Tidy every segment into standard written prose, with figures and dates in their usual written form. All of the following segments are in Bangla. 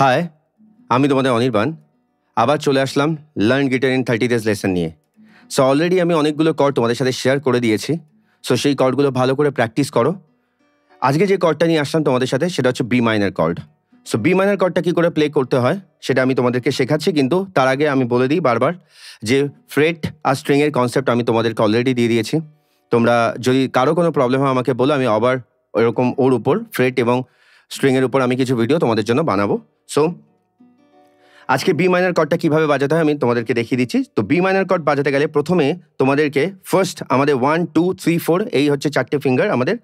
হাই, আমি তোমাদের অনির্বাণ। আবার চলে আসলাম learn guitar in 30 days lesson নিয়ে। সো অলরেডি আমি অনেকগুলো কর্ড তোমাদের সাথে শেয়ার করে দিয়েছি। সো সেই কর্ডগুলো ভালো করে প্র্যাকটিস করো। আজকে যে কর্ডটা নিয়ে আসলাম তোমাদের সাথে সেটা হচ্ছে B minor chord. So B minor কর্ডটা কী করে প্লে করতে হয় সেটা আমি তোমাদেরকে শেখাচ্ছি, কিন্তু তার আগে আমি বলে দিই বারবার যে ফ্রেট আর স্ট্রিংয়ের কনসেপ্ট আমি তোমাদেরকে অলরেডি দিয়ে দিয়েছি। তোমরা যদি কারো কোনো প্রবলেম হয় আমাকে বলো, আমি আবার ওরকম ওর উপর ফ্রেট এবং স্ট্রিংয়ের উপর আমি কিছু ভিডিও তোমাদের জন্য বানাবো। সো আজকে বি মাইনার কর্ডটা কীভাবে বাজাতে হয় আমি তোমাদেরকে দেখিয়ে দিচ্ছি। তো বি মাইনার কর্ড বাজাতে গেলে প্রথমে তোমাদেরকে ফার্স্ট আমাদের 1 2 3 4 এই হচ্ছে 4টে ফিঙ্গার আমাদের।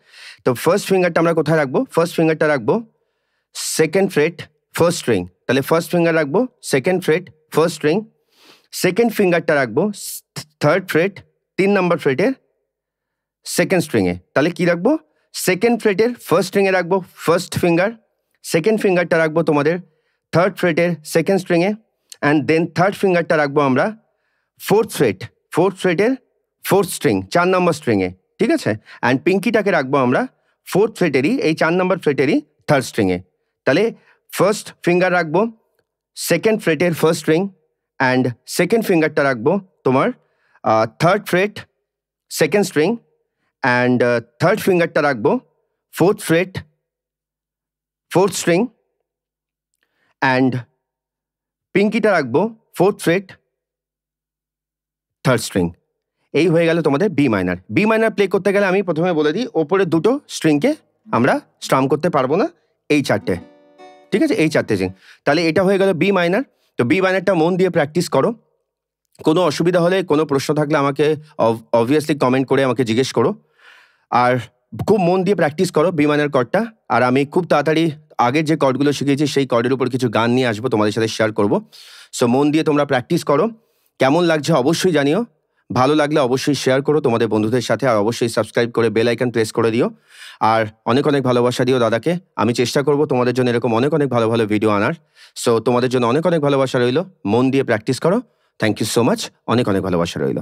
তো ফার্স্ট ফিঙ্গারটা আমরা কোথায় রাখবো? ফার্স্ট ফিঙ্গারটা রাখবো সেকেন্ড ফ্রেট ফার্স্ট স্ট্রিং। তাহলে ফার্স্ট ফিঙ্গার রাখবো second fret first string. Second ফিঙ্গারটা রাখবো থার্ড ফ্রেট 3 নম্বর ফ্রেটের সেকেন্ড স্ট্রিংয়ে। তাহলে কি রাখবো? সেকেন্ড ফ্রেটের ফার্স্ট স্ট্রিংয়ে রাখবো ফার্স্ট ফিঙ্গার, সেকেন্ড ফিঙ্গারটা রাখবো তোমাদের থার্ড ফ্রেটের সেকেন্ড স্ট্রিংয়ে, অ্যান্ড দেন থার্ড ফিঙ্গারটা রাখবো আমরা ফোর্থ ফ্রেটের ফোর্থ স্ট্রিং 4 নম্বর স্ট্রিংয়ে, ঠিক আছে? অ্যান্ড পিঙ্কিটাকে রাখবো আমরা ফোর্থ ফ্রেটেরই এই 4 নম্বর ফ্রেটেরই থার্ড স্ট্রিংয়ে। তাহলে ফার্স্ট ফিঙ্গার রাখবো সেকেন্ড ফ্রেটের ফার্স্ট স্ট্রিং, অ্যান্ড সেকেন্ড ফিঙ্গারটা রাখবো তোমার third fret second string, and third ফিঙ্গারটা রাখবো fourth fret fourth string, and পিঙ্কিটা রাখবো ফোর্থ ফ্রেট থার্ড স্ট্রিং। এই হয়ে গেল তোমাদের B minor. B minor play করতে গেলে আমি প্রথমে বলে দিই, ওপরের দুটো স্ট্রিংকে আমরা স্ট্রাম করতে পারবো না, এই চারটে, ঠিক আছে? এই চারটে স্ট্রিং। তাহলে এটা হয়ে গেল বি মাইনার। তো বি মাইনারটা মন দিয়ে প্র্যাকটিস করো। কোনো অসুবিধা হলে, কোনো প্রশ্ন থাকলে আমাকে অবভিয়াসলি কমেন্ট করে আমাকে জিজ্ঞেস করো। আর খুব মন দিয়ে প্র্যাকটিস করো বি মাইনার কর্ডটা। আর আমি খুব তাড়াতাড়ি আগের যে কর্ডগুলো শিখিয়েছি সেই কর্ডের উপর কিছু গান নিয়ে আসবো, তোমাদের সাথে শেয়ার করব। সো মন দিয়ে তোমরা প্র্যাকটিস করো। কেমন লাগছে অবশ্যই জানিও। ভালো লাগলে অবশ্যই শেয়ার করো তোমাদের বন্ধুদের সাথে, আর অবশ্যই সাবস্ক্রাইব করে বেল আইকন প্রেস করে দিও। আর অনেক অনেক ভালোবাসা দিও দাদাকে। আমি চেষ্টা করব তোমাদের জন্য এরকম অনেক অনেক ভালো ভালো ভিডিও আনার। সো তোমাদের জন্য অনেক অনেক ভালোবাসা রইল। মন দিয়ে প্র্যাকটিস করো। Thank you so much. অনেক অনেক ভালোবাসা রইল।